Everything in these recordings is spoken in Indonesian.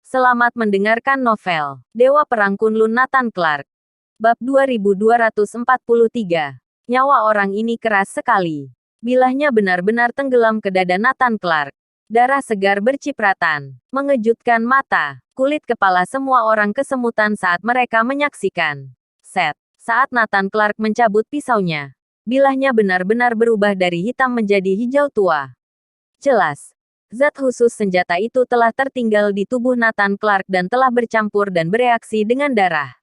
Selamat mendengarkan novel Dewa Perang Kunlun Nathan Clark. Bab 2243. Nyawa orang ini keras sekali. Bilahnya benar-benar tenggelam ke dada Nathan Clark. Darah segar bercipratan, mengejutkan mata, kulit kepala semua orang kesemutan saat mereka menyaksikan. Saat Nathan Clark mencabut pisaunya, bilahnya benar-benar berubah dari hitam menjadi hijau tua. Jelas, zat khusus senjata itu telah tertinggal di tubuh Nathan Clark dan telah bercampur dan bereaksi dengan darah.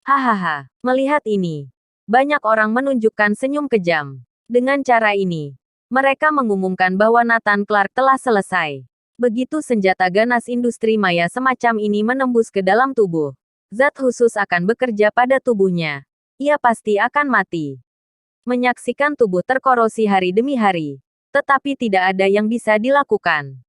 Hahaha, melihat ini, banyak orang menunjukkan senyum kejam. Dengan cara ini, mereka mengumumkan bahwa Nathan Clark telah selesai. Begitu senjata ganas industri maya semacam ini menembus ke dalam tubuh, zat khusus akan bekerja pada tubuhnya. Ia pasti akan mati. Menyaksikan tubuh terkorosi hari demi hari. Tetapi tidak ada yang bisa dilakukan.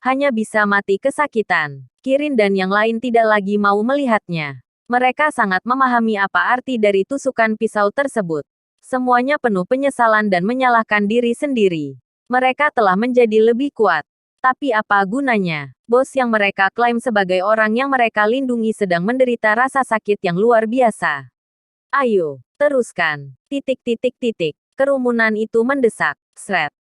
Hanya bisa mati kesakitan. Kirin dan yang lain tidak lagi mau melihatnya. Mereka sangat memahami apa arti dari tusukan pisau tersebut. Semuanya penuh penyesalan dan menyalahkan diri sendiri. Mereka telah menjadi lebih kuat. Tapi apa gunanya? Bos yang mereka klaim sebagai orang yang mereka lindungi sedang menderita rasa sakit yang luar biasa. Ayo, teruskan. Kerumunan itu mendesak.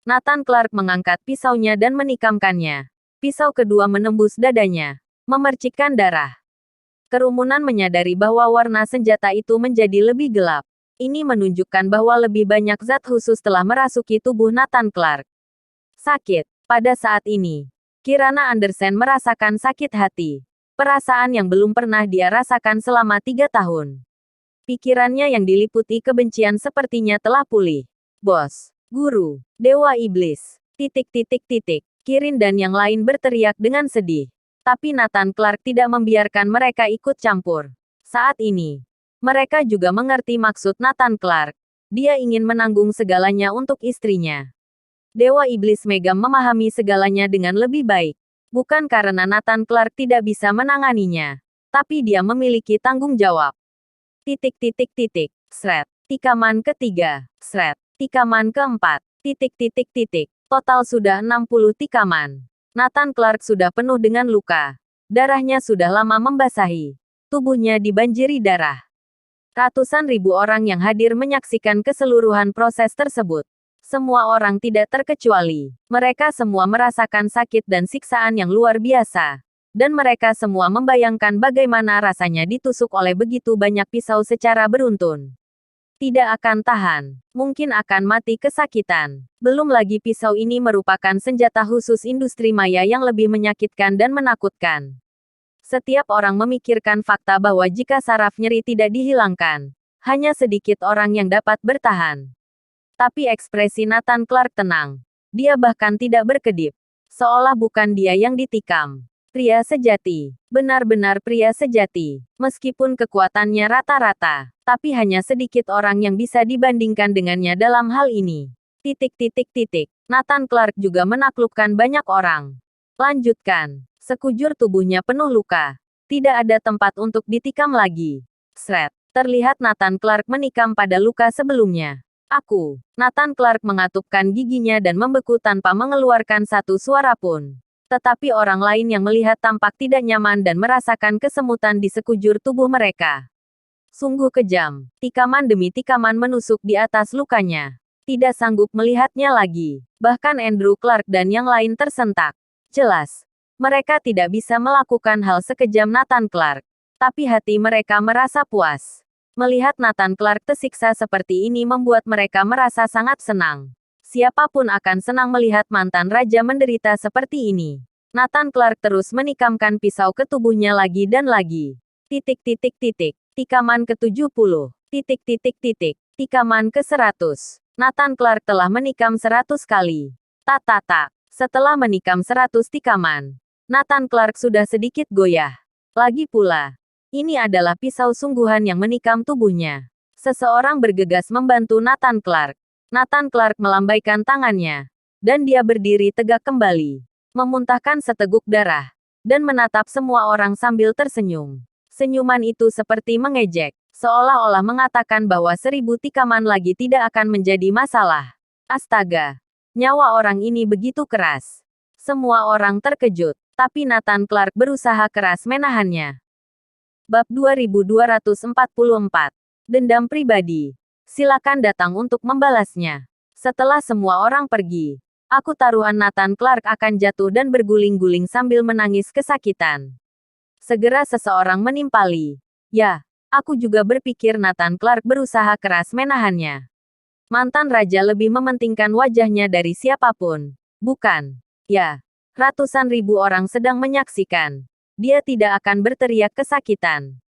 Nathan Clark mengangkat pisaunya dan menikamkannya. Pisau kedua menembus dadanya, memercikkan darah. Kerumunan menyadari bahwa warna senjata itu menjadi lebih gelap. Ini menunjukkan bahwa lebih banyak zat khusus telah merasuki tubuh Nathan Clark. Sakit. Pada saat ini, Kirana Andersen merasakan sakit hati. Perasaan yang belum pernah dia rasakan selama 3 tahun. Pikirannya yang diliputi kebencian sepertinya telah pulih. Bos. Guru, Dewa Iblis, Kirin dan yang lain berteriak dengan sedih. Tapi Nathan Clark tidak membiarkan mereka ikut campur. Saat ini, mereka juga mengerti maksud Nathan Clark. Dia ingin menanggung segalanya untuk istrinya. Dewa Iblis Megam memahami segalanya dengan lebih baik. Bukan karena Nathan Clark tidak bisa menanganinya. Tapi dia memiliki tanggung jawab. Tikaman ketiga. Tikaman keempat. Total sudah 60 tikaman. Nathan Clark sudah penuh dengan luka. Darahnya sudah lama membasahi. Tubuhnya dibanjiri darah. Ratusan ribu orang yang hadir menyaksikan keseluruhan proses tersebut. Semua orang tidak terkecuali. Mereka semua merasakan sakit dan siksaan yang luar biasa. Dan mereka semua membayangkan bagaimana rasanya ditusuk oleh begitu banyak pisau secara beruntun. Tidak akan tahan, mungkin akan mati kesakitan. Belum lagi pisau ini merupakan senjata khusus industri maya yang lebih menyakitkan dan menakutkan. Setiap orang memikirkan fakta bahwa jika saraf nyeri tidak dihilangkan, hanya sedikit orang yang dapat bertahan. Tapi ekspresi Nathan Clark tenang. Dia bahkan tidak berkedip. Seolah bukan dia yang ditikam. Pria sejati. Benar-benar pria sejati. Meskipun kekuatannya rata-rata, tapi hanya sedikit orang yang bisa dibandingkan dengannya dalam hal ini. Nathan Clark juga menaklukkan banyak orang. Lanjutkan. Sekujur tubuhnya penuh luka. Tidak ada tempat untuk ditikam lagi. Terlihat Nathan Clark menikam pada luka sebelumnya. Nathan Clark mengatupkan giginya dan membeku tanpa mengeluarkan satu suara pun. Tetapi orang lain yang melihat tampak tidak nyaman dan merasakan kesemutan di sekujur tubuh mereka. Sungguh kejam. Tikaman demi tikaman menusuk di atas lukanya. Tidak sanggup melihatnya lagi. Bahkan Andrew Clark dan yang lain tersentak. Jelas, mereka tidak bisa melakukan hal sekejam Nathan Clark. Tapi hati mereka merasa puas. Melihat Nathan Clark tersiksa seperti ini membuat mereka merasa sangat senang. Siapapun akan senang melihat mantan raja menderita seperti ini. Nathan Clark terus menikamkan pisau ke tubuhnya lagi dan lagi. Tikaman ke-70. Tikaman ke-100. Nathan Clark telah menikam 100 kali. Setelah menikam 100 tikaman, Nathan Clark sudah sedikit goyah. Lagi pula, ini adalah pisau sungguhan yang menikam tubuhnya. Seseorang bergegas membantu Nathan Clark. Nathan Clark melambaikan tangannya, dan dia berdiri tegak kembali, memuntahkan seteguk darah, dan menatap semua orang sambil tersenyum. Senyuman itu seperti mengejek, seolah-olah mengatakan bahwa 1000 tikaman lagi tidak akan menjadi masalah. Astaga, nyawa orang ini begitu keras. Semua orang terkejut. Tapi Nathan Clark berusaha keras menahannya. Bab 2244. Dendam pribadi. Silakan datang untuk membalasnya. Setelah semua orang pergi, aku taruhan Nathan Clark akan jatuh dan berguling-guling sambil menangis kesakitan. Segera seseorang menimpali. Ya, aku juga berpikir Nathan Clark berusaha keras menahannya. Mantan raja lebih mementingkan wajahnya dari siapapun. Bukan? Ya, ratusan ribu orang sedang menyaksikan. Dia tidak akan berteriak kesakitan.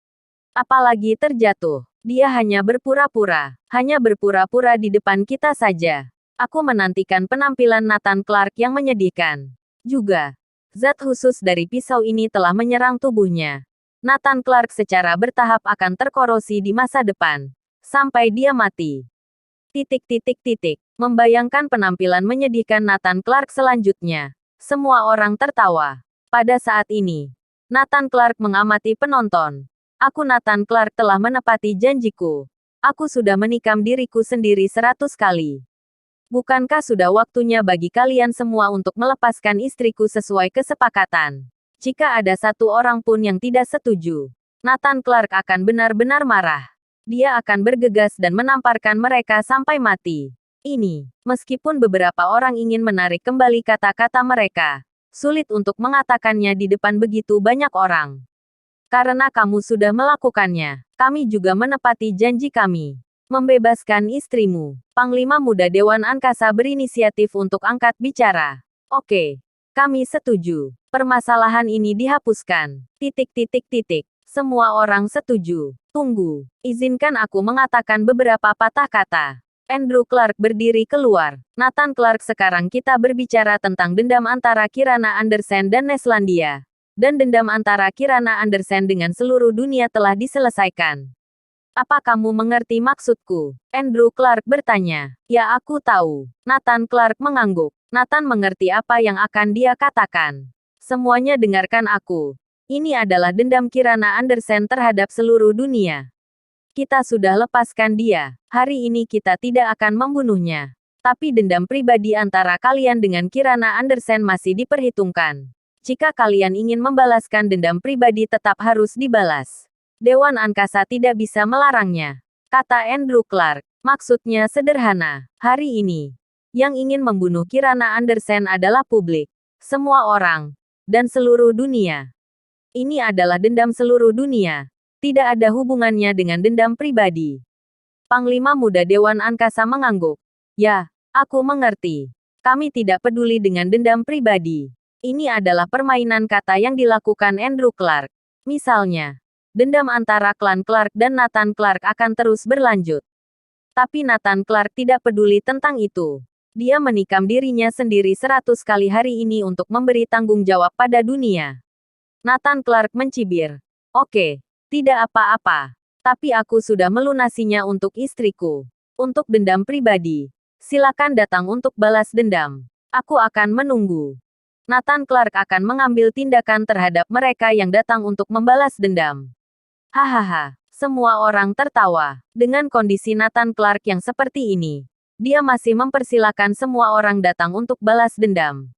Apalagi terjatuh. Dia hanya berpura-pura di depan kita saja. Aku menantikan penampilan Nathan Clark yang menyedihkan. Juga, zat khusus dari pisau ini telah menyerang tubuhnya. Nathan Clark secara bertahap akan terkorosi di masa depan. Sampai dia mati. Membayangkan penampilan menyedihkan Nathan Clark selanjutnya. Semua orang tertawa. Pada saat ini, Nathan Clark mengamati penonton. Aku Nathan Clark telah menepati janjiku. Aku sudah menikam diriku sendiri 100 kali. Bukankah sudah waktunya bagi kalian semua untuk melepaskan istriku sesuai kesepakatan? Jika ada satu orang pun yang tidak setuju, Nathan Clark akan benar-benar marah. Dia akan bergegas dan menamparkan mereka sampai mati. Ini, meskipun beberapa orang ingin menarik kembali kata-kata mereka, sulit untuk mengatakannya di depan begitu banyak orang. Karena kamu sudah melakukannya, kami juga menepati janji kami. Membebaskan istrimu. Panglima Muda Dewan Angkasa berinisiatif untuk angkat bicara. Oke. Kami setuju. Permasalahan ini dihapuskan. Semua orang setuju. Tunggu. Izinkan aku mengatakan beberapa patah kata. Andrew Clark berdiri keluar. Nathan Clark, sekarang kita berbicara tentang dendam antara Kirana Andersen dan Neslandia. Dan dendam antara Kirana Andersen dengan seluruh dunia telah diselesaikan. Apa kamu mengerti maksudku? Andrew Clark bertanya. Ya, aku tahu. Nathan Clark mengangguk. Nathan mengerti apa yang akan dia katakan. Semuanya dengarkan aku. Ini adalah dendam Kirana Andersen terhadap seluruh dunia. Kita sudah lepaskan dia. Hari ini kita tidak akan membunuhnya. Tapi dendam pribadi antara kalian dengan Kirana Andersen masih diperhitungkan. Jika kalian ingin membalaskan dendam pribadi, tetap harus dibalas. Dewan Angkasa tidak bisa melarangnya, kata Andrew Clark. Maksudnya sederhana. Hari ini, yang ingin membunuh Kirana Andersen adalah publik, semua orang, dan seluruh dunia. Ini adalah dendam seluruh dunia. Tidak ada hubungannya dengan dendam pribadi. Panglima Muda Dewan Angkasa mengangguk. Ya, aku mengerti. Kami tidak peduli dengan dendam pribadi. Ini adalah permainan kata yang dilakukan Andrew Clark. Misalnya, dendam antara klan Clark dan Nathan Clark akan terus berlanjut. Tapi Nathan Clark tidak peduli tentang itu. Dia menikam dirinya sendiri 100 kali hari ini untuk memberi tanggung jawab pada dunia. Nathan Clark mencibir. Oke, tidak apa-apa. Tapi aku sudah melunasinya untuk istriku. Untuk dendam pribadi, silakan datang untuk balas dendam. Aku akan menunggu. Nathan Clark akan mengambil tindakan terhadap mereka yang datang untuk membalas dendam. Hahaha, semua orang tertawa. Dengan kondisi Nathan Clark yang seperti ini, dia masih mempersilakan semua orang datang untuk balas dendam.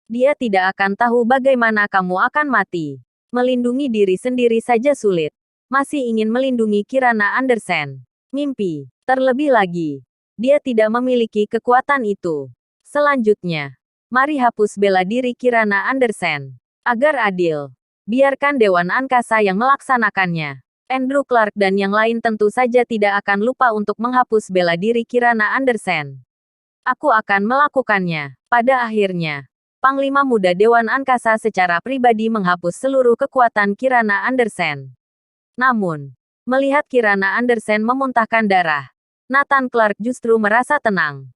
Dia tidak akan tahu bagaimana kamu akan mati. Melindungi diri sendiri saja sulit. Masih ingin melindungi Kirana Andersen. Mimpi. Terlebih lagi, dia tidak memiliki kekuatan itu. Selanjutnya, mari hapus bela diri Kirana Andersen. Agar adil, biarkan Dewan Angkasa yang melaksanakannya. Andrew Clark dan yang lain tentu saja tidak akan lupa untuk menghapus bela diri Kirana Andersen. Aku akan melakukannya. Pada akhirnya, Panglima Muda Dewan Angkasa secara pribadi menghapus seluruh kekuatan Kirana Andersen. Namun, melihat Kirana Andersen memuntahkan darah, Nathan Clark justru merasa tenang.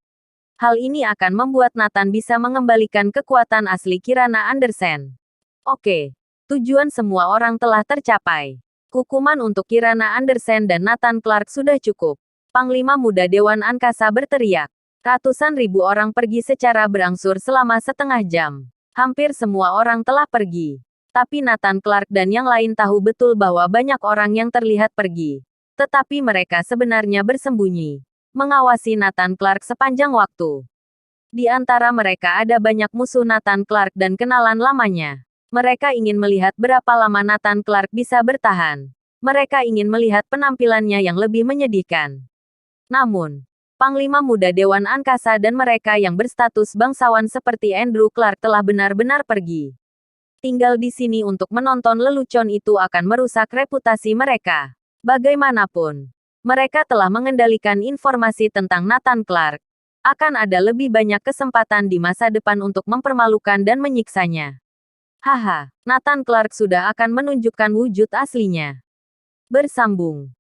Hal ini akan membuat Nathan bisa mengembalikan kekuatan asli Kirana Andersen. Oke, tujuan semua orang telah tercapai. Hukuman untuk Kirana Andersen dan Nathan Clark sudah cukup. Panglima Muda Dewan Angkasa berteriak. Ratusan ribu orang pergi secara berangsur selama setengah jam. Hampir semua orang telah pergi. Tapi Nathan Clark dan yang lain tahu betul bahwa banyak orang yang terlihat pergi. Tetapi mereka sebenarnya bersembunyi, mengawasi Nathan Clark sepanjang waktu. Di antara mereka ada banyak musuh Nathan Clark dan kenalan lamanya. Mereka ingin melihat berapa lama Nathan Clark bisa bertahan. Mereka ingin melihat penampilannya yang lebih menyedihkan. Namun, Panglima Muda Dewan Angkasa dan mereka yang berstatus bangsawan seperti Andrew Clark telah benar-benar pergi. Tinggal di sini untuk menonton lelucon itu akan merusak reputasi mereka. Bagaimanapun, mereka telah mengendalikan informasi tentang Nathan Clark. Akan ada lebih banyak kesempatan di masa depan untuk mempermalukan dan menyiksanya. Haha, Nathan Clark sudah akan menunjukkan wujud aslinya. Bersambung.